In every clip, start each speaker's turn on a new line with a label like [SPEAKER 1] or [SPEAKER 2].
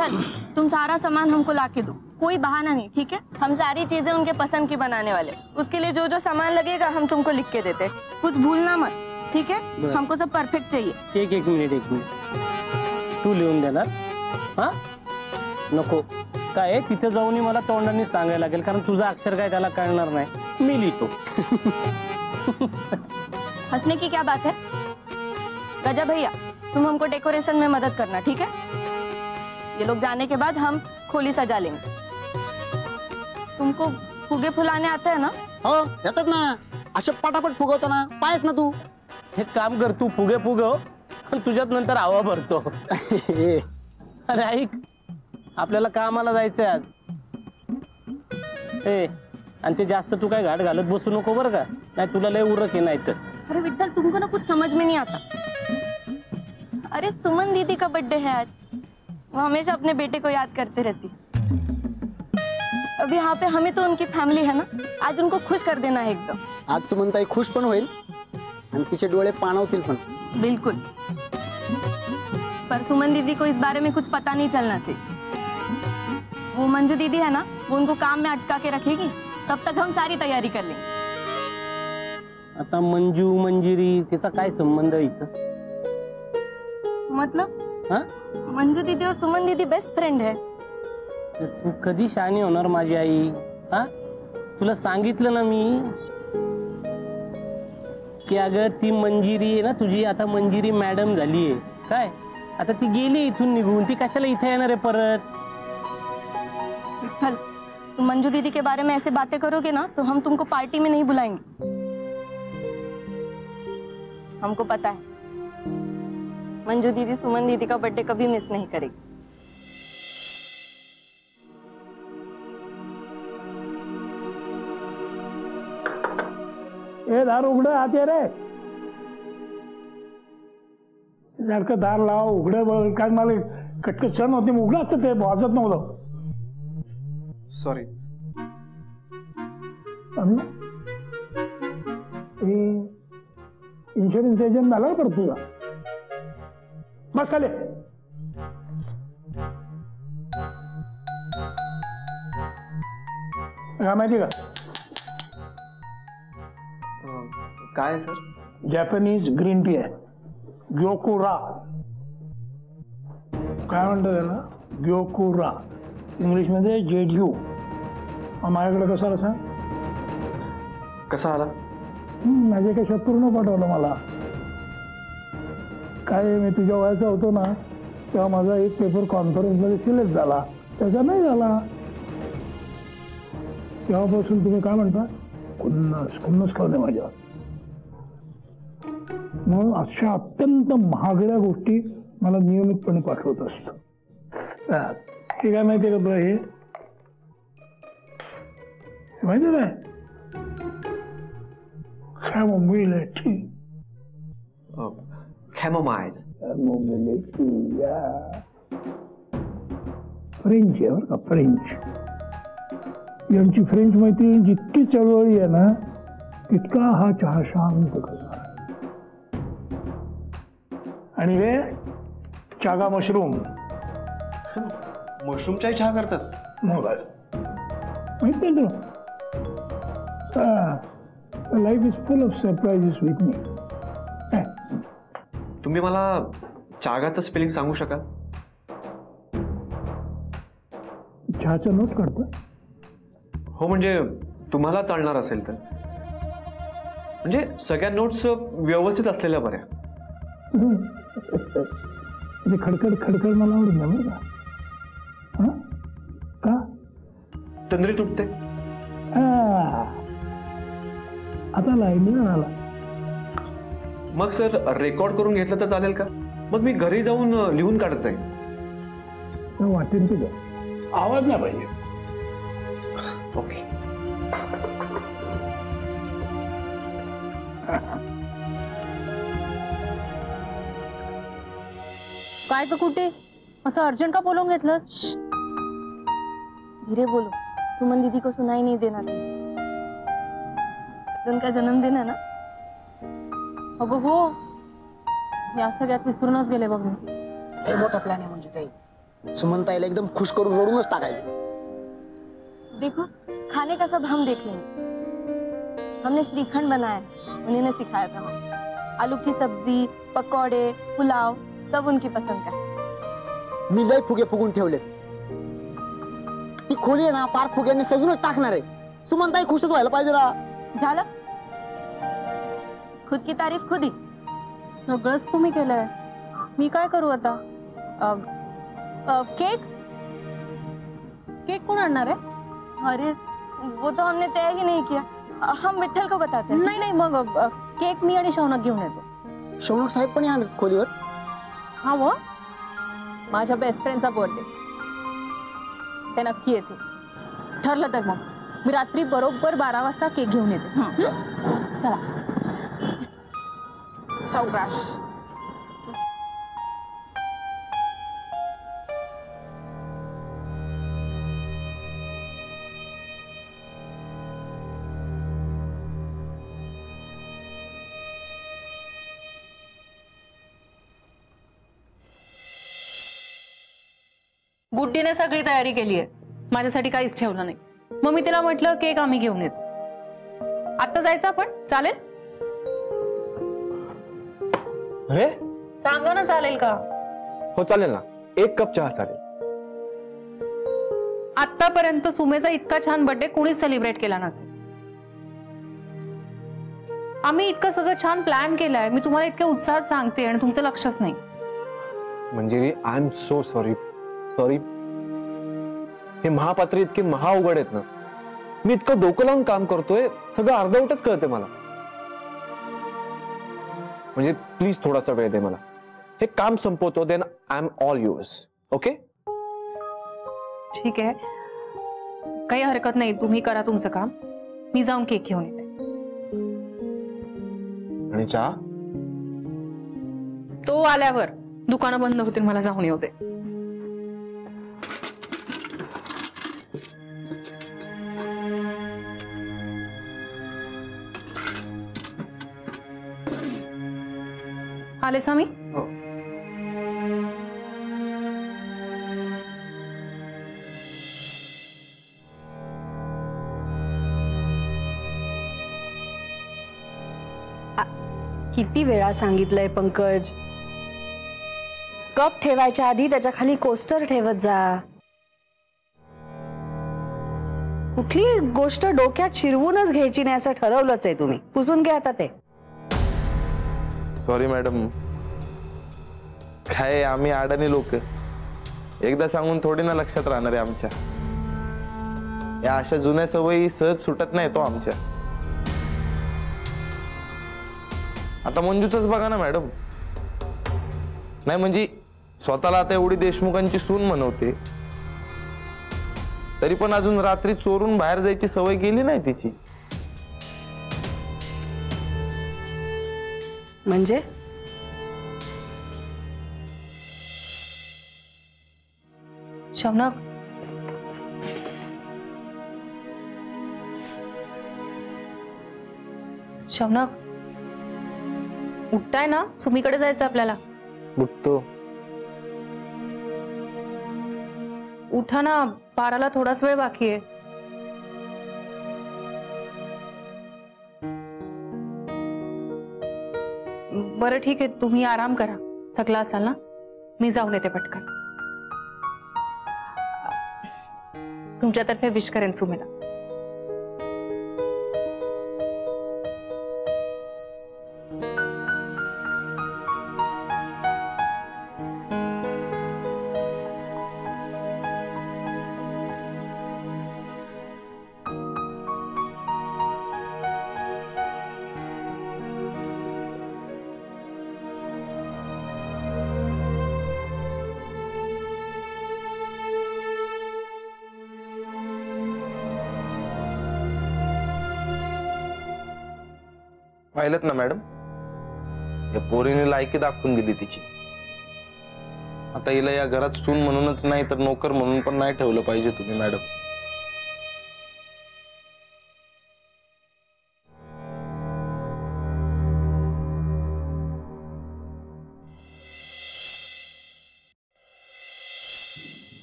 [SPEAKER 1] विठल, तुम सारा सामान हमको लाके दो, कोई बहाना नहीं, ठीक है? हम सारी चीजें उनके पसंद की बनाने वाले, उसके लिए जो जो सामान लगेगा हम तुमको लिख के देते, कुछ भूलना मत, ठीक है? हमको सब परफेक्ट चाहिए।
[SPEAKER 2] एक मिनिट तू लिहून देणार? हाँ नको काय तिथे जाऊन मला तोंडाने सांगायला लागेल, कारण तुझं अक्षर काय त्याला कळणार नाही, मी लिहितो।
[SPEAKER 1] हंसने की क्या बात है? गजा भैया, तुम हमको डेकोरेशन में मदद करना, ठीक है? ये लोग जाने के बाद हम खोली सजा लेंगे। तुमको फुगे फुलाने आते हैं ना?
[SPEAKER 3] हो येतात ना, असे पटापट फुगवतो ना, पायच ना तू।
[SPEAKER 2] एक काम कर, तू फुगे फुगव, तुझ्यात नंतर हवा भरतो। अरे ऐक, आपल्याला कामाला जायचंय आज। आणि ते जास्त तू काय घाट घालत बसू नको बरं का, नाही तुला लय उरक आहे नाही तर।
[SPEAKER 1] अरे विठल, तुमको ना कुछ समझ में नहीं आता। अरे सुमन दीदी का बर्थडे है आज, वो हमेशा अपने बेटे को याद करते रहती। अब यहाँ पे हमें तो उनकी फैमिली है ना, आज उनको खुश कर देना है एकदम।
[SPEAKER 3] आज सुमनताई खुश पण होईल आणि तिचे डोळे पाणवतील पण।
[SPEAKER 1] बिल्कुल, पर सुमन दीदी को इस बारे में कुछ पता नहीं चलना चाहिए। वो मंजू दीदी है ना, वो उनको काम में अटका के रखेगी, तब तक हम सारी तैयारी कर लेंगे।
[SPEAKER 2] आता मंजू मंजिरी त्याचा काय संबंध इथं?
[SPEAKER 1] मतलब
[SPEAKER 2] हाँ?
[SPEAKER 1] मंजू दीदी और सुमन दीदी बेस्ट फ्रेंड है।
[SPEAKER 2] तू कधी शहाणी होणार माझी आई? हाँ, तुला सांगितलं ना मी की अगं ती मंजिरी आहे ना तुझी, आता मंजिरी मॅडम झालीये काय, आता ती गेली इथून निघून, ती कशाला इथे येणार आहे परत?
[SPEAKER 1] विठल, तुम मंजू दीदी के बारे में ऐसे बातें करोगे ना तो हम तुमको पार्टी में नहीं बुलाएंगे। हमको पता है मंजू दीदी सुमन दीदी का बर्थडे कभी मिस नहीं करेगी।
[SPEAKER 4] ए दार उघड, आत ये रे। सारखं दार लाव, उघड बघ, काय मला कटकट सण होते, उघड असतं ते वाजत नव्हतं।
[SPEAKER 5] सॉरी।
[SPEAKER 4] इन्शुरन्स एजंट झाला पर तुझा? बस खाली। काय माहिती का?
[SPEAKER 5] काय सर?
[SPEAKER 4] जॅपनीज ग्रीन टी आहे, ग्योकुरा। काय म्हणतात त्याला? ग्योकुरा, इंग्लिश मध्ये जेड्यू। माझ्याकडे कसा सांग?
[SPEAKER 5] कसा आला?
[SPEAKER 4] माझे काही शत्रूने पाठवलं मला। काय मी तुझ्या वयाचा होतो ना तेव्हा माझा एक पेपर कॉन्फरन्स मध्ये सिलेक्ट झाला, त्याचा नाही झाला। तेव्हापासून तुम्ही काय म्हणता? खुन्नस करणे माझ्या। मग अशा अत्यंत महागड्या गोष्टी मला नियमितपणे पाठवत असतो। ठीक आहे, माहिती आहे का तुला हे? माहिती आहे Chamomile tea.
[SPEAKER 5] Chamomile.
[SPEAKER 4] Chamomile tea, yeah. French आहे बरं का, फ्रेंच। यांची फ्रेंच मैत्री जितकी चळवळी आहे ना तितका हा चहा शांत करणार। आणि हे चागा मशरूम,
[SPEAKER 5] मशरूमचाही चहा करतात?
[SPEAKER 4] मग माहित नाही तुला? Life is full of surprises with me.
[SPEAKER 5] तुम्ही मला चागाचं स्पेलिंग सांगू शकाल?
[SPEAKER 4] चहाचं नोट काढतो?
[SPEAKER 5] हो, म्हणजे तुम्हाला चालणार असेल तर, म्हणजे सगळ्या नोट्स व्यवस्थित असलेल्या बऱ्या।
[SPEAKER 4] खडखड खडखड मला आवडत नाही बरं का? का?
[SPEAKER 5] तंद्री तुटते।
[SPEAKER 4] आता लाईन आला।
[SPEAKER 5] मग सर रेकॉर्ड करून घेतलं तर चालेल का? मग मी घरी जाऊन लिहून काढत जाईल।
[SPEAKER 4] वाटेल तुझं, आवाज नाही पाहिजे।
[SPEAKER 5] ओके।
[SPEAKER 6] काय तर कुठे असं अर्जंट का बोलून घेतलंस?
[SPEAKER 1] धीरे बोलो, सुमन दीदी को सुनाई नहीं देना चाहिए। उनका जन्मदिन है ना।
[SPEAKER 6] अगं हो, या सगळ्यात विसरूनच गेले बघ मी।
[SPEAKER 3] लय मोठा प्लॅन आहे म्हणजे काही। सुमनताईला एकदम खुश करून रडूनच टाकायचं.
[SPEAKER 1] देखो खाने का सब हम देख लेंगे. हमने श्रीखंड बनाया, उन्हीं ने सिखाया था. आलू की सब्जी, पकौड़े, पुलाव सब उनकी पसंद का.
[SPEAKER 3] मी लय फुगे फुगून ठेवलेत. ती खोली आहे ना पार फुग्यांनी सजूनच टाकणार आहे. सुमनताई खुशच व्हायला पाहिजे ना.
[SPEAKER 1] झालं. खुद की तारीफ खुद ही.
[SPEAKER 6] सगळंच तुम्ही केलंय. मी काय करू आता? केक केक कोण आणणार आहे?
[SPEAKER 1] अरे वो तो हमने तय ही नहीं किया. हम विठ्ठल को बताते हैं.
[SPEAKER 6] नाही नाही, मग केक मी आणि शौनक घेऊन येतो.
[SPEAKER 3] शौनक साहेब पण येणार खोलीवर.
[SPEAKER 6] हा व माझ्या बेस्ट फ्रेंडचा बर्थडे, ते नक्की येते. ठरलं तर मग मी रात्री बरोबर 12 वाजता केक घेऊन येते. चला.
[SPEAKER 1] सावकाश.
[SPEAKER 6] गुड्डीने सगळी तयारी केली आहे, माझ्यासाठी काहीच ठेवलं नाही. मग मी तिला म्हटलं केक आम्ही घेऊन येतो. आता जायचं आपण? चालेल?
[SPEAKER 5] अरे
[SPEAKER 6] सांगा ना, चालेल का?
[SPEAKER 5] हो चालेल ना, 1 कप चहा चालेल.
[SPEAKER 6] आतापर्यंत सुमेचा इतका छान बर्थडे कोणीच सेलिब्रेट केला नसेल. आम्ही इतकं सगळं छान प्लॅन केलंय, मी तुम्हाला इतक्या उत्साहात सांगते आणि तुमचं लक्षच नाही.
[SPEAKER 5] Manjiri, I am so sorry. Sorry. हे महापात्र इतके महाअवघड आहेत ना. मी इतकं डोकं लावून काम करतोय, सगळं अर्धवटच कळते मला. म्हणजे प्लीज थोडासा वेळ दे मला. हे काम संपवतो, then I am all yours. Okay?
[SPEAKER 6] ठीक आहे, काही हरकत नाही. तुम्ही करा तुमचं काम, मी जाऊन केक घेऊन येते.
[SPEAKER 5] आणि चहा?
[SPEAKER 6] तो आल्यावर. दुकानं बंद होतील, मला जाऊन येऊ दे. आले सामी?
[SPEAKER 5] हो.
[SPEAKER 7] किती वेळा सांगितलंय पंकज, कप ठेवायच्या आधी त्याच्या खाली कोस्टर ठेवत जा. कुठली गोष्ट डोक्यात शिरवूनच घ्यायची नाही असं ठरवलंच आहे तुम्ही. पुसून घ्या आता ते.
[SPEAKER 8] सॉरी मॅडम, काय आम्ही अडाणी लोक, एकदा सांगून थोडी ना लक्षात राहणार आहे आमच्या. या अशा जुन्या सवयी सहज सुटत नाही तो आमच्या. आता मंजूचंच बघा ना मॅडम. नाही म्हणजे स्वतःला आता एवढी देशमुखांची सून म्हणवते, तरी पण अजून रात्री चोरून बाहेर जायची सवय गेली नाही तिची.
[SPEAKER 7] म्हणजे
[SPEAKER 6] शौनक, शौनक उठताय ना? सुमीकडे जायचं आपल्याला.
[SPEAKER 5] उठतो.
[SPEAKER 6] उठा ना, 12ला थोडाच वेळ बाकी आहे. बरं ठीक आहे, तुम्ही आराम करा. थकला असाल ना, मी जाऊन येते पटकन. तुमच्यातर्फे विश करेन सुमेला.
[SPEAKER 8] पाहिलं ना मॅडम, या पोरीने लायकी दाखवून दिली तिची. आता हिला या घरात सून म्हणूनच नाही तर नोकर म्हणून पण नाही ठेवलं पाहिजे तुम्ही मॅडम.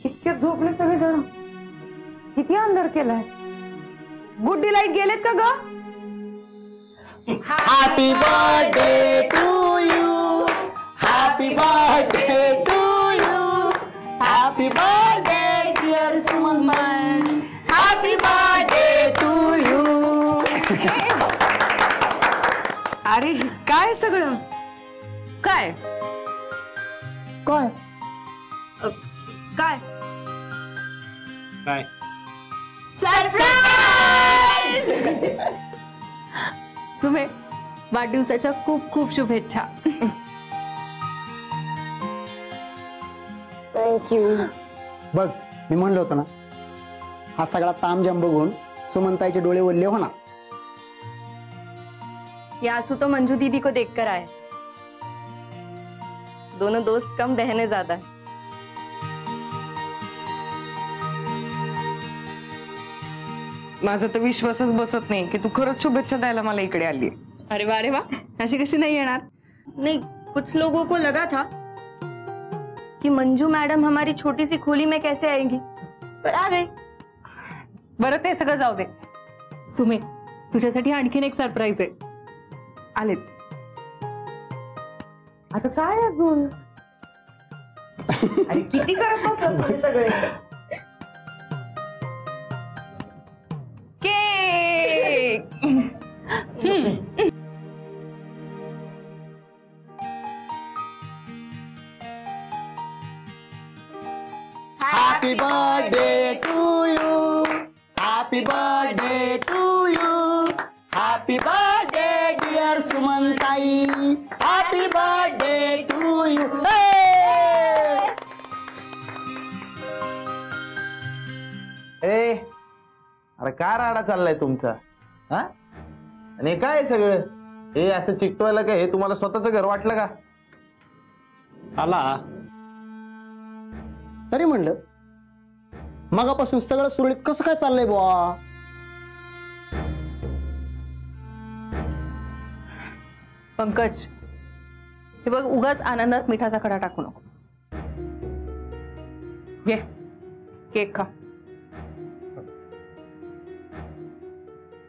[SPEAKER 7] इतक्यात झोपले सगळेजण. किती अंधार केलाय. गुड्डी लाईट गेलेत का ग?
[SPEAKER 3] Happy birthday to you, happy birthday to you, happy birthday dear Suman, happy birthday to you.
[SPEAKER 7] अरे काय सगळं?
[SPEAKER 1] काय
[SPEAKER 3] काय
[SPEAKER 1] काय
[SPEAKER 2] काय
[SPEAKER 6] सुमे, वाढदिवसाच्या खूप खूप शुभेच्छा.
[SPEAKER 3] बघ, मी म्हणलं होतं ना, हा सगळा तामझाम बघून सुमनताईचे डोळे ओले होणार.
[SPEAKER 1] ये आंसू तो मंजू दीदी को देखकर आए. दोनों दोस्त कम बहने ज्यादा है.
[SPEAKER 7] माझा तर विश्वासच बसत नाही की तू खरंच शुभेच्छा द्यायला मला इकडे आली.
[SPEAKER 6] अरे वा, अशी कशी नाही येणार.
[SPEAKER 1] नहीं, कुछ लोगों को लगा था कि मंजू मैडम हमारी छोटी सी खोली में कैसे आएंगी, पर आ गई.
[SPEAKER 6] बरं ते सगळं जाऊ दे. सुमे, तुझ्यासाठी आणखीन एक सरप्राईज आहे. आलेच.
[SPEAKER 7] आता काय अजून? अरे किती करत बसलात तुम्ही सगळे.
[SPEAKER 3] Happy birthday to you, happy birthday to you, happy birthday dear सुमनताई, हॅपी बर्थडे टू यू.
[SPEAKER 8] ए अरे काय राडा चाललाय तुमचा? हा, आणि हे काय सगळं? हे असं चिकटवायला काय? हे तुम्हाला स्वतःच घर वाटलं का?
[SPEAKER 2] आला
[SPEAKER 3] तरी म्हणलं, मगापासून सगळं सुरळीत कसं काय चाललंय बुवा?
[SPEAKER 6] पंकज, हे बघ, उगाच आनंदात मिठाचा खडा टाकू नकोस. घे केक खा.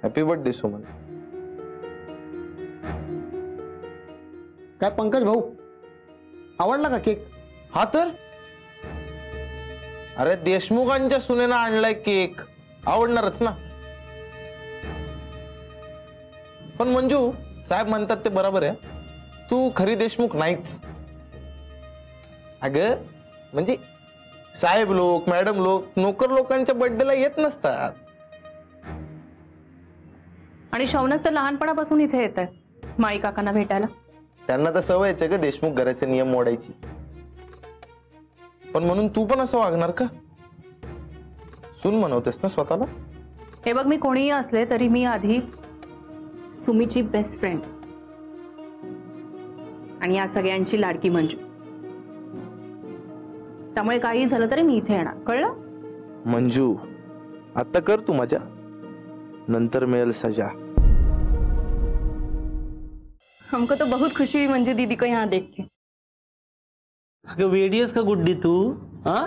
[SPEAKER 8] Happy birthday Suman.
[SPEAKER 3] काय पंकज भाऊ, आवडला का केक?
[SPEAKER 8] हा तर, अरे देशमुखांच्या सुनेनं आणलाय केक, आवडणारच ना. पण मंजू साहेब म्हणतात ते बरोबर आहे, तू खरी देशमुख नाहीच. अगं म्हणजे साहेब लोक, मॅडम लोक, नोकर लोकांच्या बर्थडेला येत नसतात.
[SPEAKER 6] आणि शौनक तर लहानपणापासून इथे येत आहे माळी काकांना भेटायला.
[SPEAKER 8] त्यांना तर सवयच आहे ग देशमुख घराचे नियम मोडायची. पण म्हणून तू पण असं वागणार का? सून म्हणवतेस ना स्वतःला.
[SPEAKER 6] हे बघ, मी कोणीही असले तरी मी आधी सुमीची बेस्ट फ्रेंड आणि या सगळ्यांची लाडकी मंजू. त्यामुळे काही झालं तरी मी इथे येणार, कळलं?
[SPEAKER 8] मंजू, आता कर तू मजा, नंतर मिळेल सजा.
[SPEAKER 1] हमको तो बहुत खुशी हुई मंजू दीदी को यहाँ देख के.
[SPEAKER 2] अगं वेडीयस का गुड्डी तू? हा,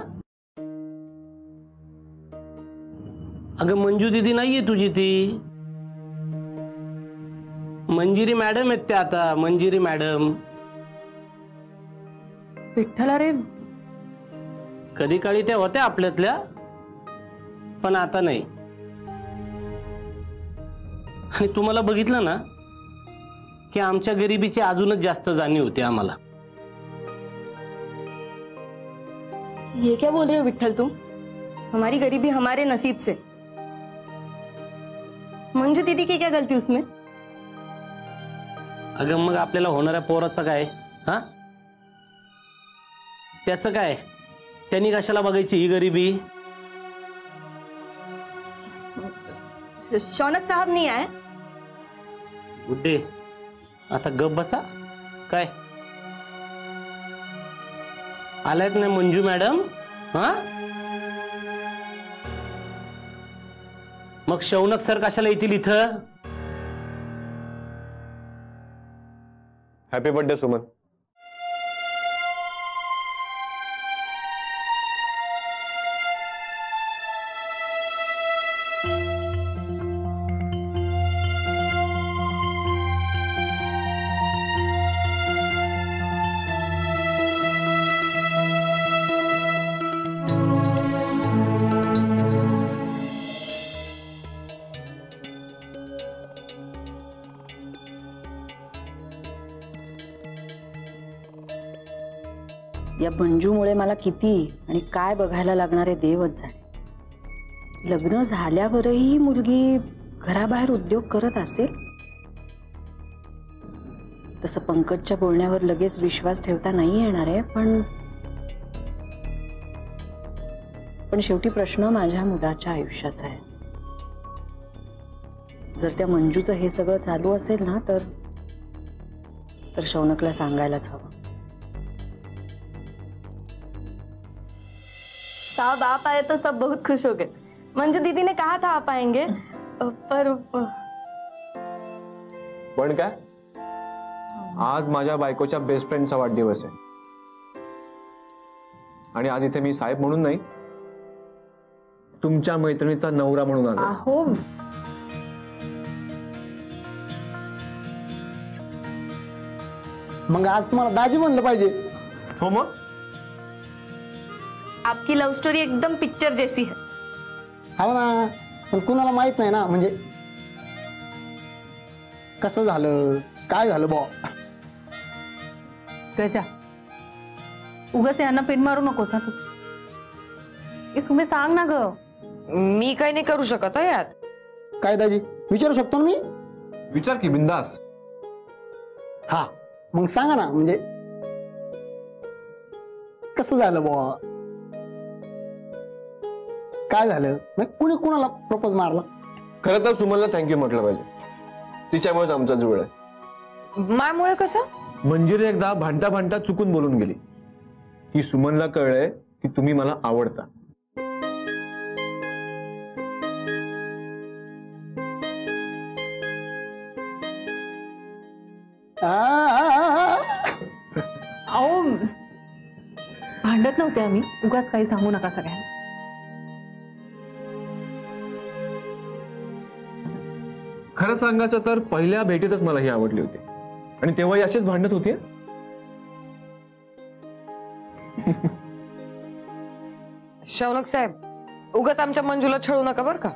[SPEAKER 2] अगं मंजू दीदी नाहीये तुझी, ती मंजिरी मॅडम आहेत त्या. आता मंजिरी मॅडम.
[SPEAKER 6] विठ्ठल, अरे
[SPEAKER 2] कधी काळी त्या होत्या आपल्यातल्या, पण आता नाही. आणि तुम्हाला बघितलं ना की आमच्या गरिबीची अजूनच जास्त जाणीव होती आम्हाला.
[SPEAKER 1] ये क्या बोल रहे हो विठ्ठल तुम? हमारी गरीबी हमारे नसीब से. मंजू दीदी की क्या गलती उसमें?
[SPEAKER 2] अगं मग आपल्याला होणाऱ्या पोराचं काय? हा, त्याचं काय? त्यांनी कशाला बघायची ही गरिबी?
[SPEAKER 1] शौनक साहब नहीं आए?
[SPEAKER 2] गुड्डे, आता गप बसा. काय आल्यात ना मंजू मॅडम? हा, मग शौनक सर कशाला येतील इथं?
[SPEAKER 5] Happy birthday Suman.
[SPEAKER 7] या मंजूमुळे मला किती आणि काय बघायला लागणारे देवच जाणे. लग्न झाल्यावरही ही मुलगी घराबाहेर उद्योग करत असेल. तसं पंकजच्या बोलण्यावर लगेच विश्वास ठेवता नाही येणार आहे, पण शेवटी प्रश्न माझ्या मुलाच्या आयुष्याचा आहे. जर त्या मंजूचं हे सगळं चालू असेल ना तर शौनकला सांगायलाच हवं.
[SPEAKER 1] साहब आप आए तो सब बहुत खुश हो गए. मंजू दीदी ने कहा था आप आएंगे, पर
[SPEAKER 5] पण काय, आज माझ्या बायकोच्या बेस्ट फ्रेंडचा वाढदिवस आहे आणि आज इथे मी साहेब म्हणून नाही, तुमच्या मैत्रिणीचा नवरा म्हणून आलो.
[SPEAKER 6] अहो
[SPEAKER 3] मग आज तुम्हाला दाजी म्हणलं पाहिजे.
[SPEAKER 5] हो मग
[SPEAKER 1] आपकी लव स्टोरी एकदम पिक्चर जैसी है.
[SPEAKER 3] हो ना, पण कुणाला माहित नाही ना, म्हणजे कसं झालं काय झालं बॉ.
[SPEAKER 6] गजा, उगाच यांना पेन मारू नकोस ना तू. हे सुमे सांग ना ग.
[SPEAKER 9] मी काही नाही करू शकत आहे यात.
[SPEAKER 3] काय दाजी विचारू शकतो ना मी.
[SPEAKER 5] विचार की बिंदास.
[SPEAKER 3] हा मग सांगा ना, म्हणजे कसं झालं बॉ, काय झालं, मग कुणी कुणाला प्रपोज मारला.
[SPEAKER 5] खरं तर सुमनला थँक्यू म्हटलं पाहिजे, तिच्यामुळेच आमचा जुळ आहे.
[SPEAKER 9] मायामुळे कसं?
[SPEAKER 5] मंजिरी एकदा भांडता भांडता चुकून बोलून गेली की सुमनला कळलंय की तुम्ही मला आवडता.
[SPEAKER 6] अहो भांडत नव्हते आम्ही, उगाच काही सांगू नका सगळ्यांना.
[SPEAKER 5] खरं सांगायचं तर पहिल्या भेटीतच मला ही आवडली होती आणि तेव्हाही अशीच भांडत होती.
[SPEAKER 9] शौनक साहेब, उगाच आमच्या मंजूला छळू नका बर का.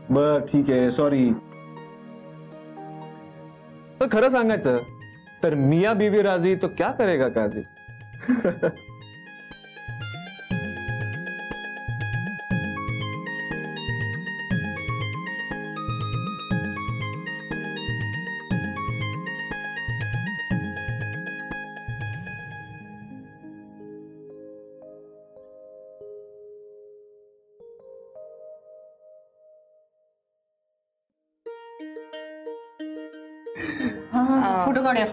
[SPEAKER 5] बर ठीक आहे, सॉरी. तर खरं सांगायचं तर मिया बीवी राजी तो क्या करेगा काजी.
[SPEAKER 6] फोटो काढूया.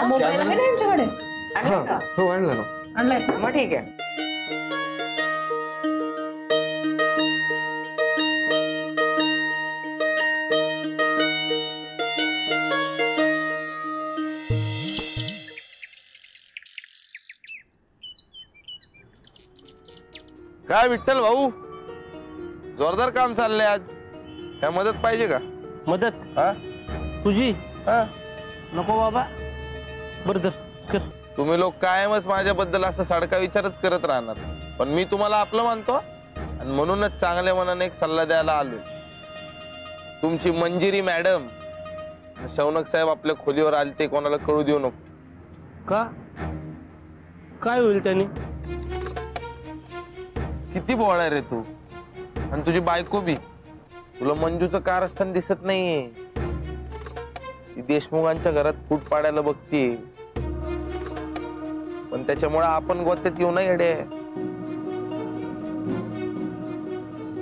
[SPEAKER 6] मोबाईल आहे ना यांच्याकडे?
[SPEAKER 5] हो आणलं ना.
[SPEAKER 6] आणलाय.
[SPEAKER 9] मग ठीक आहे.
[SPEAKER 8] काय विठ्ठल भाऊ, जोरदार काम चाललंय आज. काय मदत पाहिजे का?
[SPEAKER 2] मदत
[SPEAKER 8] हा
[SPEAKER 2] तुझी
[SPEAKER 8] हा?
[SPEAKER 2] नको बाबा, बरं कर.
[SPEAKER 8] तुम्ही लोक कायमच माझ्याबद्दल असं सडका विचारच करत राहणार, पण मी तुम्हाला आपलं मानतो आणि म्हणूनच चांगल्या मनाने एक सल्ला द्यायला आलोय. तुमची मंजिरी मॅडम शौनक साहेब आपल्या खोलीवर आले, ते कोणाला कळू देऊ नको.
[SPEAKER 2] का काय होईल त्याने?
[SPEAKER 8] किती बोळा रे तू, आणि तुझी बायको बी. तुला मंजूचं कारस्थान दिसत नाहीये. ती देशमुखांच्या घरात फूट पाडायला बघतीये, पण त्याच्यामुळे आपण गोत्यात येऊ नये येडे.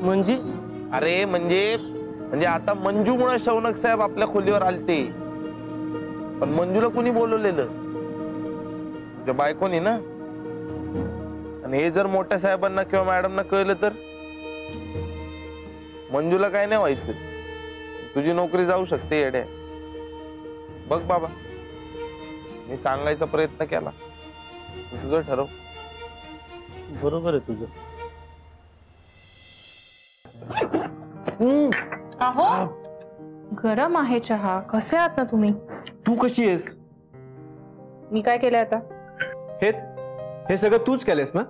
[SPEAKER 2] म्हणजे
[SPEAKER 8] अरे म्हणजे आता मंजूमुळे शौनक साहेब आपल्या खोलीवर आलते, पण मंजूला कुणी बोलवलेलं? तुझ्या बायकोनी ना. आणि हे जर मोठ्या साहेबांना किंवा मॅडमना कळलं तर मंजूला काय नाही व्हायचं. तुझी नोकरी जाऊ शकते येड्या. बघ बाबा, मी सांगायचा प्रयत्न केला, तुझं ठरव.
[SPEAKER 2] बरोबर आहे तुझं.
[SPEAKER 6] अहो गरम आहे चहा. कसे आहात ना तुम्ही?
[SPEAKER 5] तू कशी आहेस?
[SPEAKER 6] मी काय केलंय आता?
[SPEAKER 5] हे सगळं तूच केलंयस ना.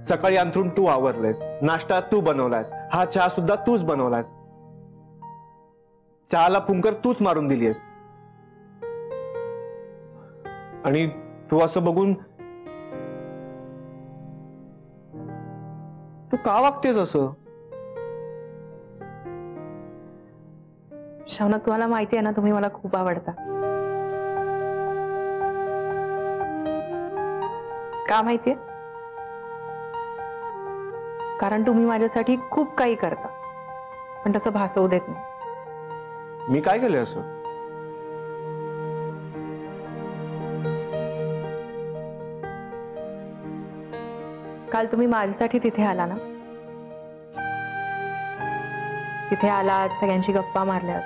[SPEAKER 5] सकाळी अंथरून तू आवरलेस, नाश्ता तू बनवलायस, हा चहा सुद्धा तूच बनवलायस, चहाला फुंकर तूच मारून दिलीस. आणि तू असं बघून तू का वागतेस असं?
[SPEAKER 6] शौनक, तुम्हाला माहिती आहे ना, तुम्ही मला खूप आवडता. का माहितीये? कारण तुम्ही माझ्यासाठी खूप काही करता, पण तसं भासवू देत नाही.
[SPEAKER 5] मी काय केलंय असं?
[SPEAKER 6] काल तुम्ही माझ्यासाठी तिथे आला ना, तिथे आलात, सगळ्यांची गप्पा मारल्यात,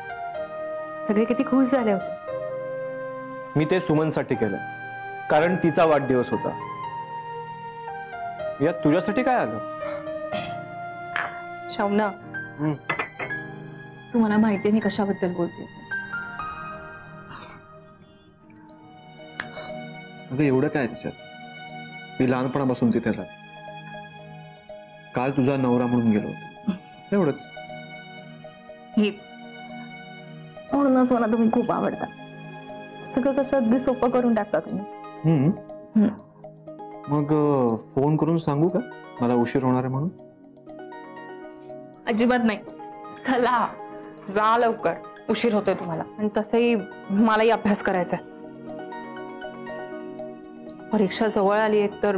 [SPEAKER 6] सगळे किती खुश झाले होते.
[SPEAKER 5] मी ते सुमनसाठी केलं, कारण तिचा वाढदिवस होता. यात तुझ्यासाठी काय आलं?
[SPEAKER 6] शौनक, तुम्हाला माहितीये मी कशाबद्दल बोलते.
[SPEAKER 5] अगं एवढं काय त्याच्यात? मी लहानपणापासून तिथे जात. काल तुझा नवरा म्हणून गेलो होतो, एवढंच.
[SPEAKER 6] म्हणूनच मला तुम्ही खूप आवडता. सगळं कसं अगदी सोपं करून टाकता तुम्ही.
[SPEAKER 5] मग फोन करून सांगू का मला उशीर होणार आहे म्हणून?
[SPEAKER 6] अजिबात नाही. चला जा लवकर, उशीर होतोय तुम्हाला. आणि तसंही मलाही अभ्यास करायचा आहे. परीक्षा जवळ आली एक तर.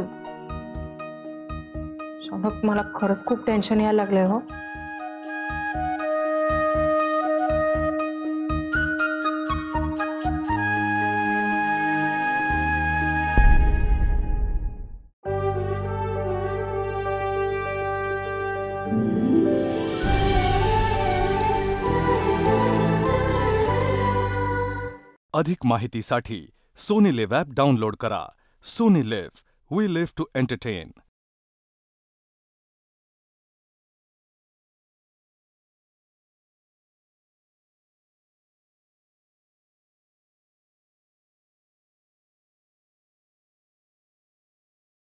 [SPEAKER 6] शौनक, मला खरंच खूप टेन्शन यायला लागलंय हो.
[SPEAKER 10] अधिक माहितीसाठी सोनी लिव्ह ॲप डाउनलोड करा. Sony LIV, we live to entertain.